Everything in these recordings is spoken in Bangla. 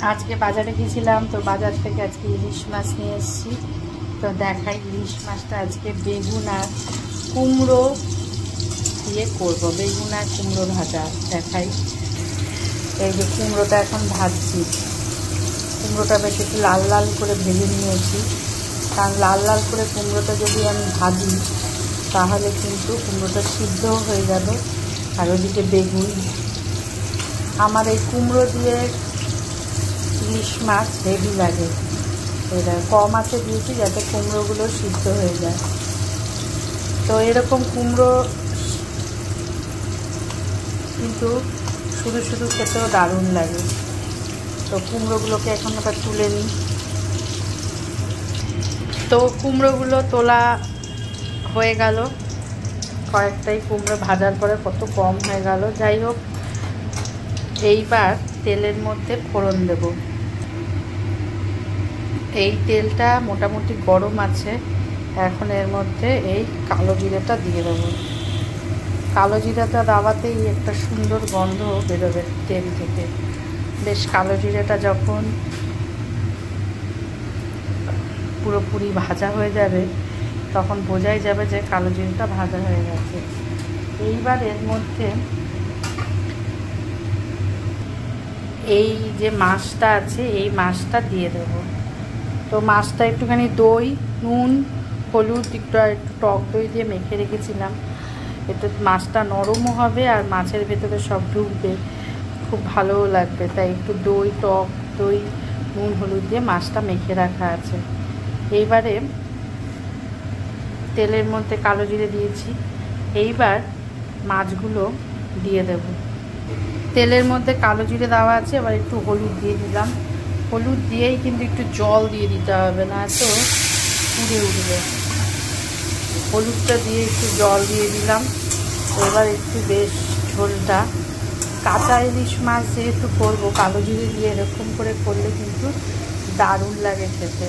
আজকে বাজারে গেছিলাম, তো বাজার থেকে আজকে ইলিশ মাছ নিয়ে এসেছি। তো দেখাই ইলিশ মাছটা আজকে বেগুন আর কুমড়ো দিয়ে করবো, বেগুন আর কুমড়ো ভাজা। দেখাই, এই যে কুমড়োটা এখন ভাজছি। কুমড়োটা বেশ একটু লাল লাল করে ভেজে নিয়েছি, কারণ লাল লাল করে কুমড়োটা যদি আমি ভাজি তাহলে কিন্তু কুমড়োটা সিদ্ধও হয়ে যাবে। আর ওদিকে বেগুন, আমার এই কুমড়ো দিয়ে ইলিশ মাছ হেভি লাগে। এটা কম আছে দিয়েছি যাতে কুমড়োগুলো সিদ্ধ হয়ে যায়। তো এরকম কুমড়ো কিন্তু শুধু শুধু খেতেও দারুণ লাগে। তো কুমড়োগুলোকে এখন আবার তুলে নিই। তো কুমড়োগুলো তোলা হয়ে গেল, কয়েকটাই কুমড়ো ভাজার পরে কত কম হয়ে গেল। যাই হোক, এইবার তেলের মধ্যে ফোড়ন দেব। এই তেলটা মোটামুটি গরম আছে, এখন এর মধ্যে এই কালো জিরাটা দিয়ে দেবো। কালো জিরাটা দেওয়াতেই একটা সুন্দর গন্ধ বেরোবে তেল থেকে। বেশ কালো জিরাটা যখন পুরোপুরি ভাজা হয়ে যাবে তখন বোঝাই যাবে যে কালো জিরাটা ভাজা হয়ে গেছে। এইবার এর মধ্যে এই যে মাছটা আছে এই মাছটা দিয়ে দেবো। তো মাছটা একটুখানি দই, নুন, হলুদ, একটু টক দই দিয়ে মেখে রেখেছিলাম। এতে মাছটা নরমও হবে আর মাছের ভেতরে সব ঢুকবে, খুব ভালোও লাগবে। তাই একটু দই, টক দই, নুন, হলুদ দিয়ে মাছটা মেখে রাখা আছে। এইবারে তেলের মধ্যে কালো জিরে দিয়েছি, এইবার মাছগুলো দিয়ে দেব। তেলের মধ্যে কালো জিরে দেওয়া আছে, এবার একটু হলুদ দিয়ে দিলাম। হলুদ দিয়েই কিন্তু একটু জল দিয়ে দিতে হবে, না তো পুড়ে উঠবে। হলুদটা দিয়ে একটু জল দিয়ে দিলাম। এবার একটু বেশ ঝোলটা, কাঁচা ইলিশ মাছ যেহেতু করবো, কালো জিরে দিয়ে এরকম করে করলে কিন্তু দারুণ লাগে খেতে।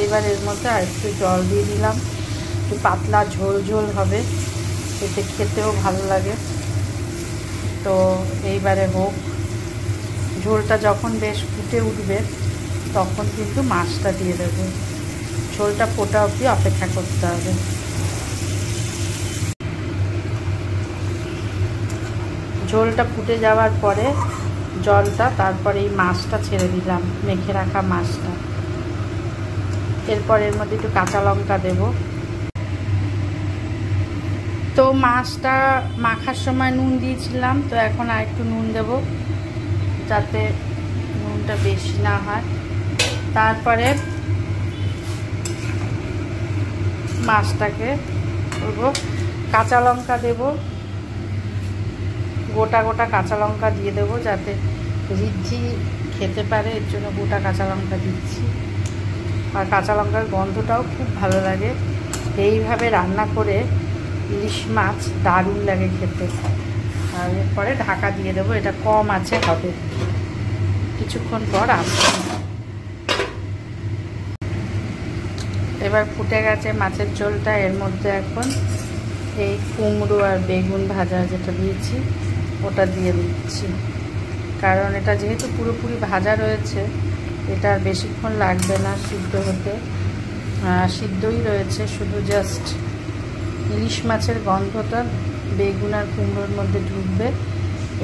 এইবার এর মধ্যে আর একটু জল দিয়ে দিলাম, একটু পাতলা ঝোল ঝোল হবে, এতে খেতেও ভালো লাগে। তো এইবারে হোক, ঝোলটা যখন বেশ ফুটে উঠবে তখন কিন্তু মাছটা দিয়ে দেবো। ঝোলটা ফোটা অবধি অপেক্ষা করতে হবে। ঝোলটা ফুটে যাওয়ার পরে জলটা, তারপরে এই মাছটা ছেড়ে দিলাম, মেখে রাখা মাছটা। এরপর এর মধ্যে একটু কাঁচা লঙ্কা দেব। তো মাছটা মাখার সময় নুন দিয়েছিলাম, তো এখন আর একটু নুন দেব যাতে নুনটা বেশি না হয়। তারপরে মাছটাকে করব, কাঁচা লঙ্কা দেব, গোটা গোটা কাঁচা লঙ্কা দিয়ে দেবো যাতে ঋদ্ধি খেতে পারে, এর জন্য গোটা কাঁচা লঙ্কা দিচ্ছি। আর কাঁচা লঙ্কার গন্ধটাও খুব ভালো লাগে। এইভাবে রান্না করে ইলিশ মাছ দারুণ লাগে খেতে। আর এরপরে ঢাকা দিয়ে দেবো, এটা কম আছে হবে, কিছুক্ষণ পর আসবে। এবার ফুটে গেছে মাছের ঝোলটা, এর মধ্যে এখন এই কুমড়ো আর বেগুন ভাজা যেটা দিয়েছি ওটা দিয়ে দিচ্ছি। কারণ এটা যেহেতু পুরোপুরি ভাজা রয়েছে, এটা আর বেশিক্ষণ লাগবে না সিদ্ধ হতে, সিদ্ধই রয়েছে, শুধু জাস্ট ইলিশ মাছের গন্ধটা বেগুন আর কুমড়োর মধ্যে ঢুকবে,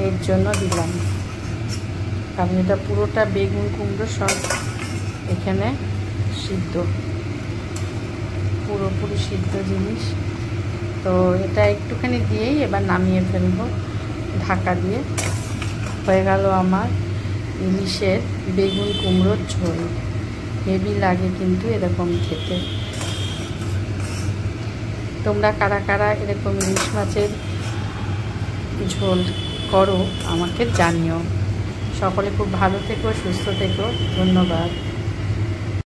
এর জন্য দিলাম। কারণ এটা পুরোটা বেগুন কুমড়ো সব এখানে সিদ্ধ, পুরোপুরি সিদ্ধ জিনিস। তো এটা একটুখানি দিয়েই এবার নামিয়ে ফেলবো ঢাকা দিয়ে। হয়ে গেল আমার ইলিশের বেগুন কুমড়োর ঝোল। হেভি লাগে কিন্তু এরকম খেতে। তোমরা কারা কারা এরকম ইলিশ মাছের ঝোল করো আমাকে জানিও। সকলে খুব ভালো থেকো, সুস্থ থেকো, ধন্যবাদ।